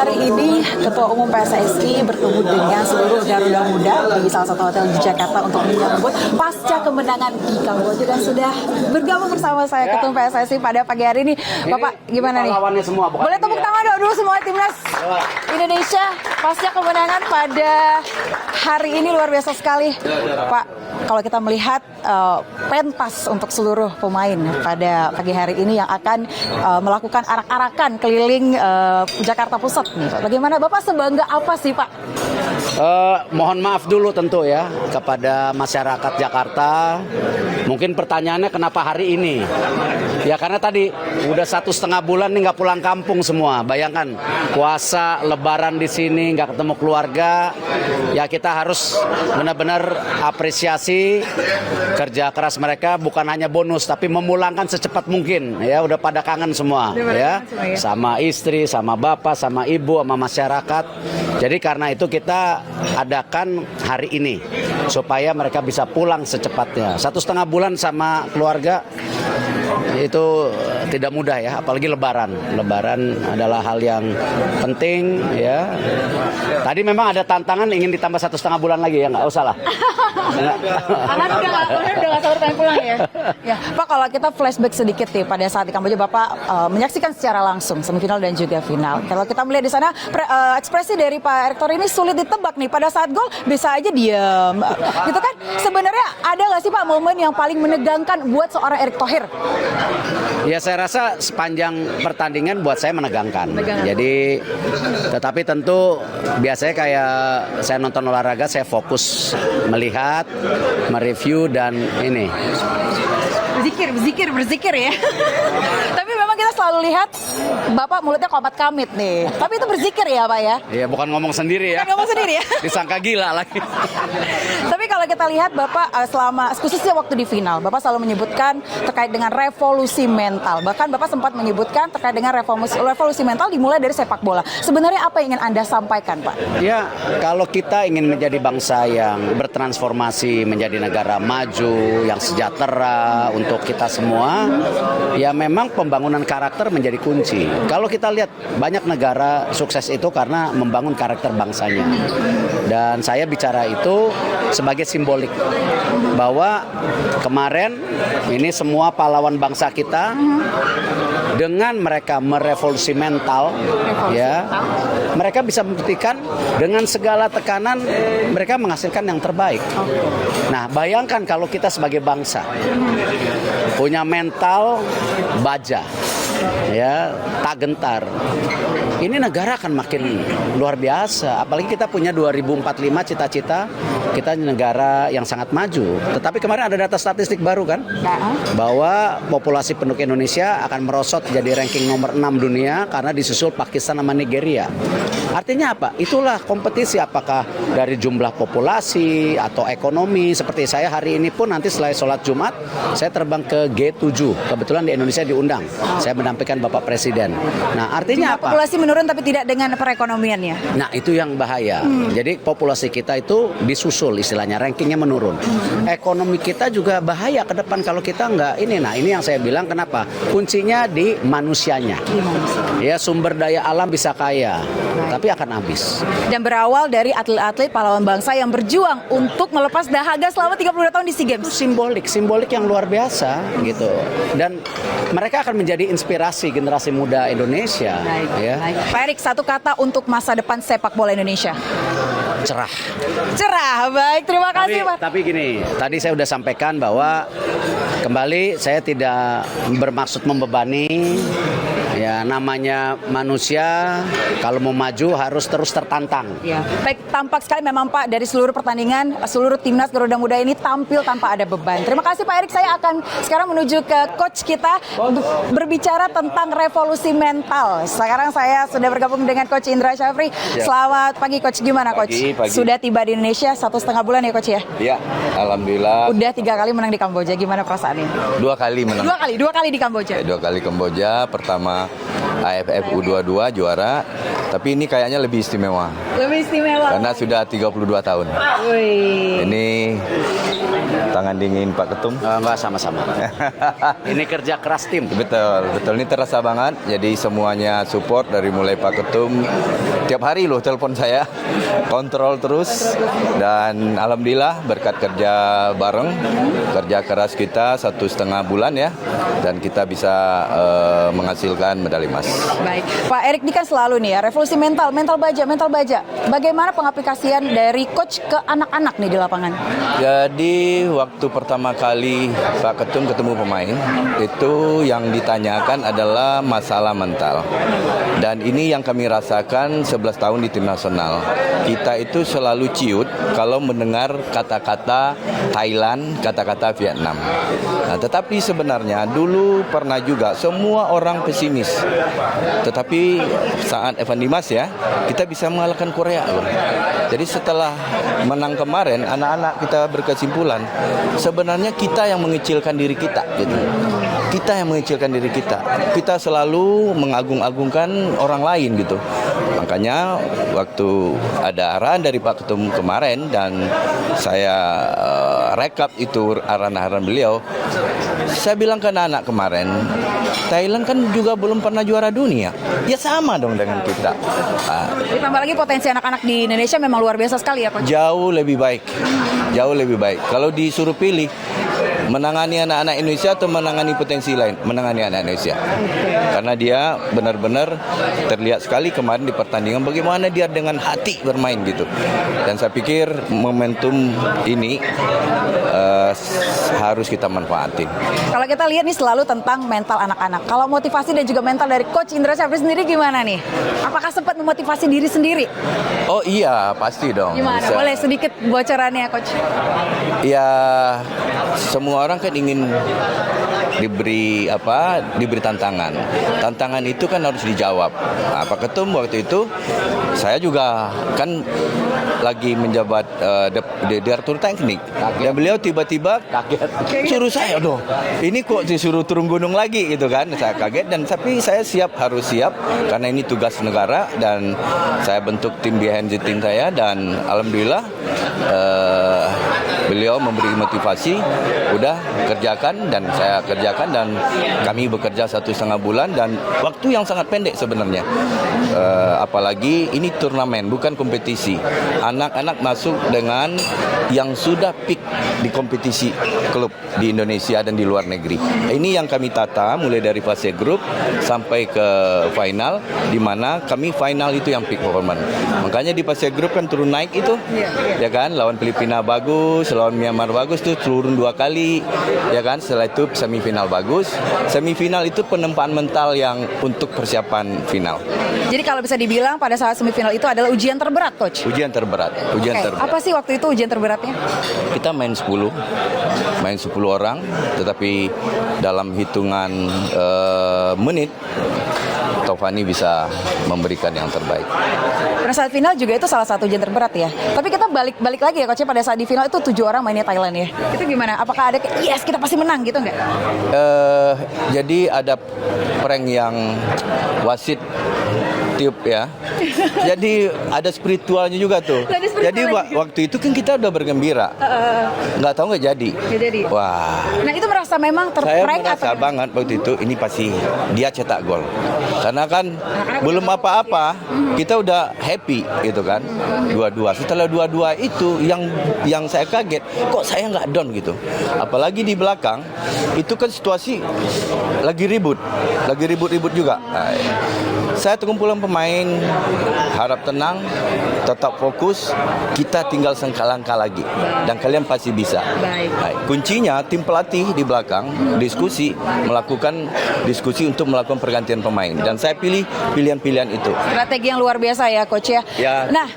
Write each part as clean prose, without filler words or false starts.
hari ini Ketua Umum PSSI bertemu dengan seluruh Garuda Muda di salah satu hotel di Jakarta untuk menyambut pasca kemenangan di Kamboja, dan sudah bergabung bersama saya Ketua PSSI pada pagi hari ini. Bapak, gimana nih? Semua, boleh tepuk tangan dulu semua timnas Indonesia pasca kemenangan pada hari ini, luar biasa sekali, Pak. Kalau kita melihat pentas untuk seluruh pemain pada pagi hari ini yang akan melakukan arak-arakan keliling Jakarta Pusat nih, bagaimana Bapak, sebangga apa sih Pak? Mohon maaf dulu tentu ya kepada masyarakat Jakarta. Mungkin pertanyaannya kenapa hari ini? Ya karena tadi udah 1,5 bulan nih nggak pulang kampung semua. Bayangkan puasa, Lebaran di sini nggak ketemu keluarga. Ya kita harus benar-benar apresiasi kerja keras mereka, bukan hanya bonus tapi memulangkan secepat mungkin. Ya udah pada kangen semua ya, sama istri, sama bapak, sama ibu, sama masyarakat. Jadi karena itu kita adakan hari ini supaya mereka bisa pulang secepatnya. 1,5 bulan sama keluarga itu tidak mudah ya, apalagi Lebaran. Lebaran adalah hal yang penting ya. Tadi memang ada tantangan ingin ditambah 1,5 bulan lagi ya, nggak usah lah. Karena udah nggak sabar pengen pulang ya. Ya, Pak, kalau kita flashback sedikit nih pada saat di Kamboja, Bapak menyaksikan secara langsung semifinal dan juga final. Kalau kita melihat di sana ekspresi dari Pak Erick Thohir ini sulit ditebak nih. Pada saat gol bisa aja diam, gitu kan? Sebenarnya ada nggak sih Pak momen yang paling menegangkan buat seorang Erick Thohir? Ya saya rasa sepanjang pertandingan buat saya menegangkan. Jadi tetapi tentu biasanya kayak saya nonton olahraga, saya fokus melihat, mereview dan ini. Berzikir ya. Tapi memang kita selalu lihat Bapak mulutnya komat kamit nih. Tapi itu berzikir ya Pak ya? Iya, bukan ngomong sendiri ya. Bukan ngomong sendiri ya. Disangka gila lagi. Tapi kalau kita lihat Bapak selama khususnya waktu di final, Bapak selalu menyebutkan terkait dengan revolusi mental. Bahkan Bapak sempat menyebutkan terkait dengan revolusi mental dimulai dari sepak bola. Sebenarnya apa yang ingin Anda sampaikan Pak? Ya, kalau kita ingin menjadi bangsa yang bertransformasi menjadi negara maju, yang sejahtera untuk kita semua, ya memang pembangunan karakter menjadi kunci. Kalau kita lihat banyak negara sukses itu karena membangun karakter bangsanya. Dan saya bicara itu sebagai simbolik bahwa kemarin ini semua pahlawan bangsa kita dengan mereka merevolusi mental, ya mereka bisa membuktikan dengan segala tekanan mereka menghasilkan yang terbaik. Nah, bayangkan kalau kita sebagai bangsa punya mental baja, ya tak gentar, ini negara akan makin luar biasa. Apalagi kita punya 2045 cita-cita kita negara yang sangat maju. Tetapi kemarin ada data statistik baru kan, bahwa populasi penduduk Indonesia akan merosot jadi ranking nomor 6 dunia karena disusul Pakistan sama Nigeria. Artinya apa? Itulah kompetisi, apakah dari jumlah populasi atau ekonomi. Seperti saya hari ini pun nanti setelah sholat Jumat saya terbang ke G7. Kebetulan di Indonesia diundang. Saya mendampingkan Bapak Presiden. Nah, artinya apa? Populasi menurun tapi tidak dengan perekonomiannya. Nah, itu yang bahaya. Jadi populasi kita itu disusul, istilahnya rankingnya menurun. Ekonomi kita juga bahaya ke depan kalau kita nggak ini. Nah, ini yang saya bilang kenapa? Kuncinya di manusianya. Ya, sumber daya alam bisa kaya, tapi akan habis. Dan berawal dari atlet-atlet pahlawan bangsa yang berjuang untuk melepas dahaga selama 32 tahun di SEA Games. Itu simbolik yang luar biasa gitu. Dan mereka akan menjadi inspirasi generasi muda Indonesia. Baik. Pak Erick, satu kata untuk masa depan sepak bola Indonesia. Cerah. Baik, terima kasih Pak. Tapi gini, tadi saya sudah sampaikan bahwa kembali saya tidak bermaksud membebani. Ya, namanya manusia kalau mau maju harus terus tertantang. Ya. Baik, tampak sekali memang Pak dari seluruh pertandingan, seluruh timnas Garuda Muda ini tampil tanpa ada beban. Terima kasih Pak Erick. Saya akan sekarang menuju ke coach kita berbicara tentang revolusi mental. Sekarang saya sudah bergabung dengan Coach Indra Syafri. Ya. Selamat pagi Coach, gimana Coach? Pagi. Sudah tiba di Indonesia 1,5 bulan ya Coach ya? Ya, alhamdulillah. Udah 3 kali menang di Kamboja, gimana perasaannya? 2 kali menang. 2 kali di Kamboja. 2 kali Kamboja, pertama AFF U22 juara, tapi ini kayaknya lebih istimewa. Lebih istimewa. Karena sudah 32 tahun. Wih. Ini tangan dingin Pak Ketum. Enggak, sama-sama. Ini kerja keras tim. Betul, betul. Ini terasa banget. Jadi semuanya support dari mulai Pak Ketum. Tiap hari loh telepon saya. Kontrol terus. Dan alhamdulillah berkat kerja bareng, kerja keras kita 1,5 bulan ya. Dan kita bisa menghasilkan medali emas. Baik, Pak Erik ini kan selalu nih ya, revolusi mental baja. Bagaimana pengaplikasian dari coach ke anak-anak nih di lapangan? Jadi waktu pertama kali Pak Ketum ketemu pemain, itu yang ditanyakan adalah masalah mental. Dan ini yang kami rasakan 11 tahun di tim nasional. Kita itu selalu ciut kalau mendengar kata-kata Thailand, kata-kata Vietnam. Nah, tetapi sebenarnya dulu pernah juga semua orang pesimis. Tetapi saat Evan Dimas ya, kita bisa mengalahkan Korea loh. Jadi setelah menang kemarin, anak-anak kita berkesimpulan sebenarnya kita yang mengecilkan diri kita gitu. Kita yang mengecilkan diri kita. Kita selalu mengagung-agungkan orang lain gitu. Makanya waktu ada arahan dari Pak Ketum kemarin dan saya rekap itu arahan-arahan beliau, saya bilang ke anak-anak kemarin, Thailand kan juga belum pernah juara dunia. Ya sama dong dengan kita. Ditambah lagi potensi anak-anak di Indonesia memang luar biasa sekali ya, Coach. Jauh lebih baik. Jauh lebih baik. Kalau disuruh pilih, menangani anak-anak Indonesia atau menangani potensi lain? Menangani anak Indonesia. Karena dia benar-benar terlihat sekali kemarin di pertandingan bagaimana dia dengan hati bermain gitu. Dan saya pikir momentum ini harus kita manfaatin. Kalau kita lihat nih selalu tentang mental anak-anak. Kalau motivasi dan juga mental dari Coach Indra Syafri sendiri gimana nih? Apakah sempat memotivasi diri sendiri? Oh iya, pasti dong. Gimana? Bisa. Boleh sedikit bocorannya, Coach? Ya, semua orang kan ingin diberi tantangan. Tantangan itu kan harus dijawab. Nah, Pak Ketum waktu itu saya juga kan lagi menjabat direktur teknik. Dan beliau tiba-tiba kaget. Suruh saya, aduh, ini kok disuruh turun gunung lagi gitu kan. Saya kaget dan tapi saya harus siap karena ini tugas negara dan saya bentuk tim behind the team saya dan alhamdulillah beliau memberi motivasi, udah kerjakan dan saya kerjakan dan kami bekerja 1,5 bulan dan waktu yang sangat pendek sebenarnya. Apalagi ini turnamen bukan kompetisi. Anak-anak masuk dengan yang sudah peak di kompetisi klub di Indonesia dan di luar negeri. Ini yang kami tata mulai dari fase grup sampai ke final, di mana kami final itu yang peak performance. Makanya di fase grup kan turun naik itu, ya kan, lawan Filipina bagus, lawan Myanmar bagus tuh turun 2 kali, ya kan. Setelah itu semifinal bagus. Semifinal itu penempaan mental yang untuk persiapan final. Jadi kalau bisa dibilang pada saat semifinal itu adalah ujian terberat, Coach. Ujian terberat. Apa sih waktu itu ujian terberatnya? Kita main 10 orang, tetapi dalam hitungan menit Taufani bisa memberikan yang terbaik. Pada saat final juga itu salah satu ujian terberat ya. Tapi kita balik lagi ya, Coach, pada saat di final itu 7 orang mainnya Thailand ya. Itu gimana? Apakah ada yes kita pasti menang gitu nggak? Jadi ada prank yang wasit tiup ya. Jadi ada spiritualnya juga tuh. Jadi waktu itu kan kita udah bergembira. Nggak tahu nggak jadi. Wah. Nah itu merasa memang Saya terprank merasa banget waktu itu ini pasti dia cetak gol. Karena kan belum apa-apa, kita udah happy gitu kan. 2-2. Setelah 2-2 itu yang saya kaget, kok saya nggak down gitu. Apalagi di belakang itu kan situasi lagi ribut juga. Nah, saya kumpulan pemain, harap tenang, tetap fokus, kita tinggal selangkah lagi dan kalian pasti bisa. Baik. Kuncinya tim pelatih di belakang melakukan diskusi untuk melakukan pergantian pemain dan saya pilih pilihan-pilihan itu. Strategi yang luar biasa ya, Coach ya. Nah,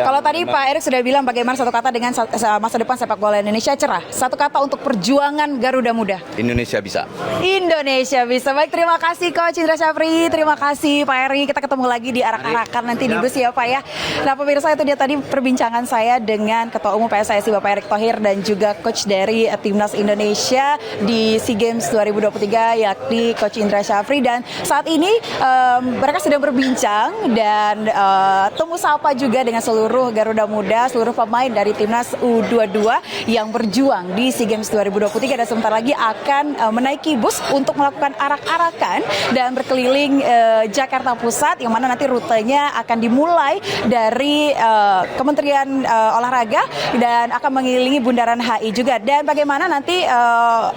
kalau tadi Pak Erik sudah bilang bagaimana satu kata dengan masa depan sepak bola Indonesia cerah. Satu kata untuk perjuangan Garuda Muda. Indonesia bisa. Indonesia bisa. Baik, terima kasih Coach Indra Syafri, terima kasih Pak Erik. Ferry, kita ketemu lagi di arak-arakan nanti di bus ya Pak ya. Nah pemirsa, itu dia tadi perbincangan saya dengan Ketua Umum PSSI Bapak Erick Thohir dan juga coach dari Timnas Indonesia di SEA Games 2023 yakni Coach Indra Syafri. Dan saat ini mereka sedang berbincang dan temu sapa juga dengan seluruh Garuda Muda, seluruh pemain dari Timnas U22 yang berjuang di SEA Games 2023 dan sebentar lagi akan menaiki bus untuk melakukan arak-arakan dan berkeliling Jakarta Pusat, yang mana nanti rutenya akan dimulai dari Kementerian Olahraga dan akan mengelilingi Bundaran HI juga. Dan bagaimana nanti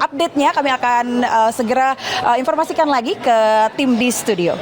update-nya kami akan segera informasikan lagi ke tim di studio.